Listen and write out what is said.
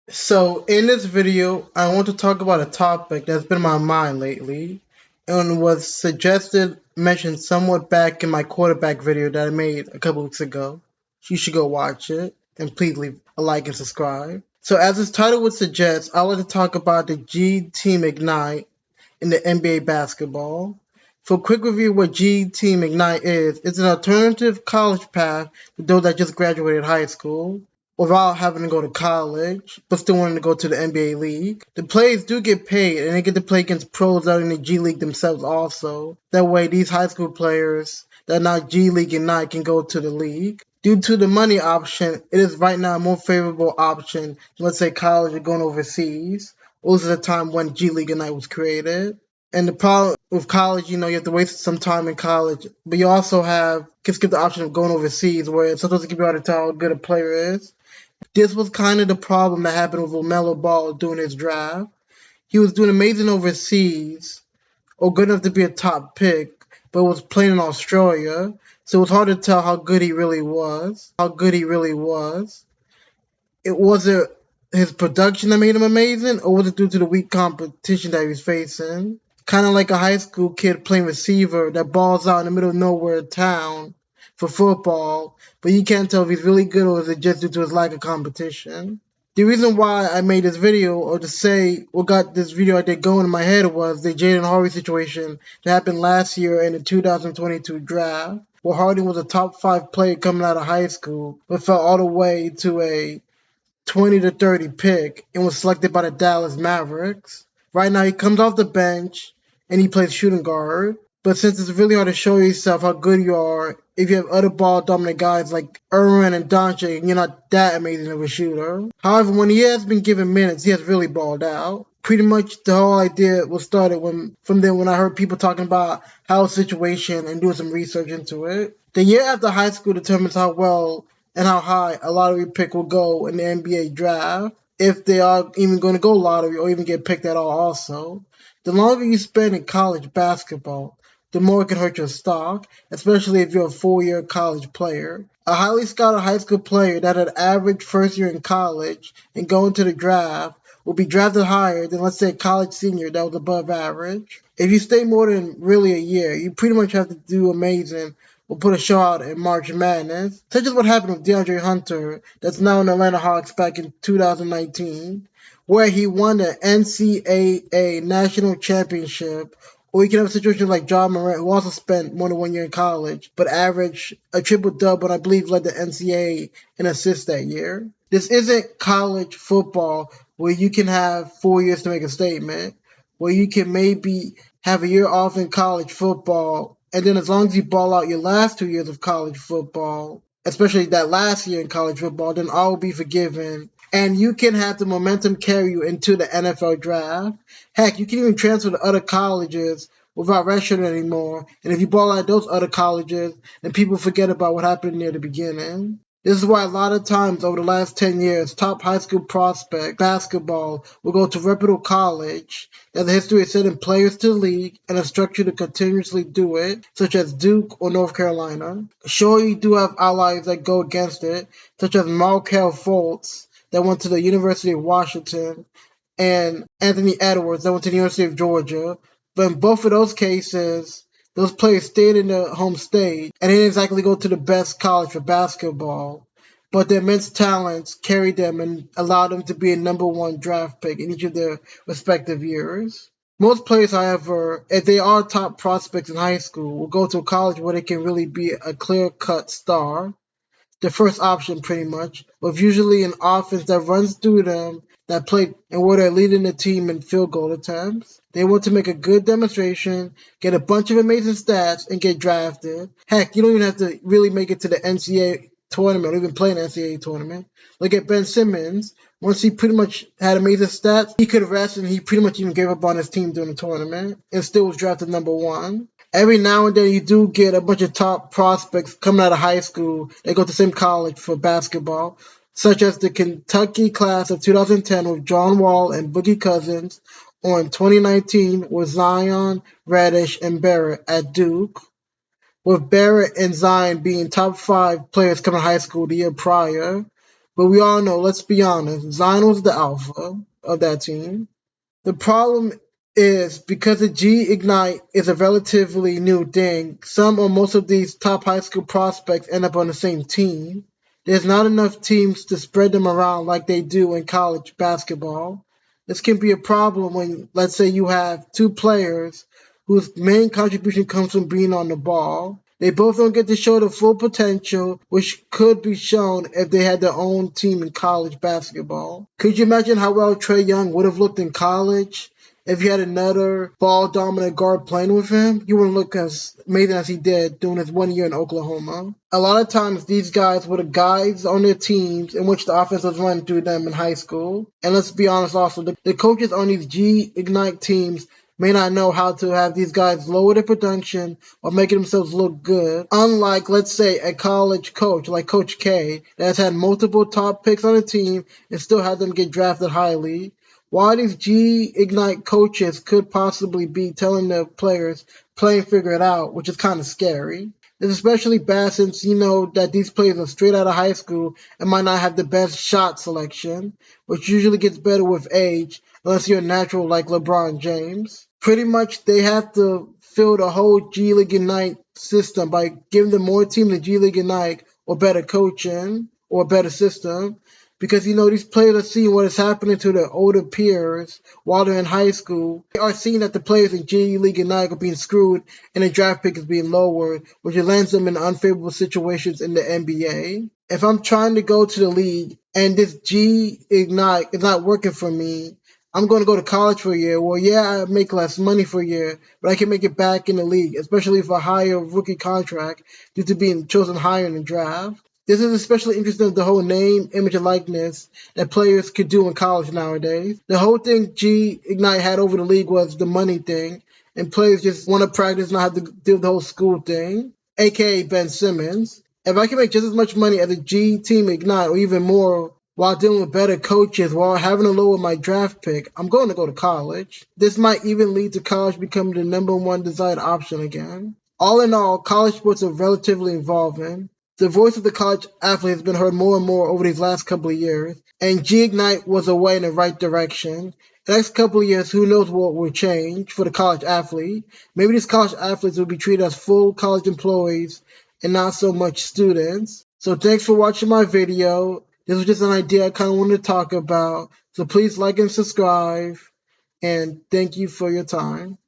So, in this video, I want to talk about a topic that's been on my mind lately and was mentioned somewhat back in my quarterback video that I made a couple weeks ago. You should go watch it and please leave a like and subscribe. So, as its title would suggest, I want to talk about the G Team Ignite in the NBA basketball. For a quick review, what G Team Ignite is, it's an alternative college path for those that just graduated high school without having to go to college, but still wanting to go to the NBA League. The players do get paid, and they get to play against pros out in the G League themselves also. That way, these high school players that are not G League Ignite can go to the league. Due to the money option, it is right now a more favorable option than, let's say, college or going overseas. Most of the time when G League Ignite was created. And the problem with college, you have to waste some time in college, but you also can skip the option of going overseas, where sometimes it can be hard to tell how good a player is. This was kind of the problem that happened with LaMelo Ball during his draft. He was doing amazing overseas, or good enough to be a top pick, but was playing in Australia, so it was hard to tell how good he really was. It wasn't his production that made him amazing, or was it due to the weak competition that he was facing? Kind of like a high school kid playing receiver that balls out in the middle of nowhere town for football, but you can't tell if he's really good or is it just due to his lack of competition. The reason why I made this video, or to say what got this video idea going in my head, was the Jaden Harvey situation that happened last year in the 2022 draft, where Harden was a top 5 player coming out of high school, but fell all the way to a 20 to 30 pick and was selected by the Dallas Mavericks. Right now, he comes off the bench and he plays shooting guard. But since it's really hard to show yourself how good you are if you have other ball dominant guys like Irwin and Doncic and you're not that amazing of a shooter. However, when he has been given minutes, he has really balled out. Pretty much the whole idea was started when I heard people talking about Howard's situation and doing some research into it. The year after high school determines how well and how high a lottery pick will go in the NBA draft, if they are even going to go lottery or even get picked at all also. The longer you spend in college basketball, the more it can hurt your stock, especially if you're a 4-year college player. A highly scouted high school player that had average first year in college and going to the draft will be drafted higher than, let's say, a college senior that was above average. If you stay more than really a year, you pretty much have to do amazing or put a show out in March Madness, such as what happened with DeAndre Hunter, that's now in the Atlanta Hawks back in 2019, where he won the NCAA National Championship. Or you can have a situation like Ja Morant, who also spent more than 1 year in college, but averaged a triple double, and I believe led the NCAA in assists that year. This isn't college football where you can have 4 years to make a statement, where you can maybe have a year off in college football, and then as long as you ball out your last 2 years of college football, especially that last year in college football, then all will be forgiven. And you can have the momentum carry you into the NFL draft. Heck, you can even transfer to other colleges without redshirting anymore. And if you ball out those other colleges, then people forget about what happened near the beginning. This is why a lot of times over the last 10 years, top high school prospect basketball will go to reputable college that the history is sending players to the league and a structure to continuously do it, such as Duke or North Carolina. Sure, you do have allies that go against it, such as Markelle Fultz that went to the University of Washington and Anthony Edwards that went to the University of Georgia. But in both of those cases, those players stayed in their home state and they didn't exactly go to the best college for basketball. But their immense talents carried them and allowed them to be a number 1 draft pick in each of their respective years. Most players, however, if they are top prospects in high school, will go to a college where they can really be a clear-cut star, the first option pretty much, with usually an offense that runs through them that play and where they're leading the team in field goal attempts. They want to make a good demonstration, get a bunch of amazing stats, and get drafted. Heck, you don't even have to really make it to the NCAA tournament or even play an NCAA tournament. Look at Ben Simmons. Once he pretty much had amazing stats, he could rest and he pretty much even gave up on his team during the tournament and still was drafted number 1. Every now and then you do get a bunch of top prospects coming out of high school. They go to the same college for basketball, such as the Kentucky class of 2010 with John Wall and Boogie Cousins, or in 2019 with Zion, Reddish, and Barrett at Duke, with Barrett and Zion being top 5 players coming out of high school the year prior. But we all know, let's be honest, Zion was the alpha of that team. The problem is because the G Ignite is a relatively new thing, some or most of these top high school prospects end up on the same team. There's not enough teams to spread them around like they do in college basketball. This can be a problem when, let's say, you have two players whose main contribution comes from being on the ball. They both don't get to show the full potential, which could be shown if they had their own team in college basketball. Could you imagine how well Trae Young would have looked in college if you had another ball dominant guard playing with him? He wouldn't look as amazing as he did during his 1 year in Oklahoma. A lot of times these guys were the guys on their teams in which the offense was run through them in high school. And let's be honest also, the coaches on these G Ignite teams may not know how to have these guys lower their production or making themselves look good. Unlike, let's say, a college coach like Coach K that has had multiple top picks on the team and still had them get drafted highly. Why these G Ignite coaches could possibly be telling the players play and figure it out, which is kind of scary. It's especially bad since you know that these players are straight out of high school and might not have the best shot selection, which usually gets better with age, unless you're natural like LeBron James. Pretty much they have to fill the whole G League Ignite system by giving them more team than G League Ignite or better coaching or a better system. Because you know these players are seeing what is happening to their older peers while they're in high school. They are seeing that the players in G League Ignite are being screwed and the draft pick is being lowered, which lands them in unfavorable situations in the NBA. If I'm trying to go to the league and this G Ignite is not working for me, I'm going to go to college for a year. Well, yeah, I make less money for a year, but I can make it back in the league, especially for a higher rookie contract due to being chosen higher in the draft. This is especially interesting with the whole name, image, and likeness that players could do in college nowadays. The whole thing G Ignite had over the league was the money thing, and players just want to practice, not have to deal with the whole school thing, aka Ben Simmons. If I can make just as much money as a G Team Ignite or even more while dealing with better coaches while having to lower my draft pick, I'm going to go to college. This might even lead to college becoming the number one desired option again. All in all, college sports are relatively evolving. The voice of the college athlete has been heard more and more over these last couple of years, and G Ignite was a way in the right direction. The next couple of years, who knows what will change for the college athlete. Maybe these college athletes will be treated as full college employees and not so much students. So thanks for watching my video. This was just an idea I kind of wanted to talk about. So please like and subscribe, and thank you for your time.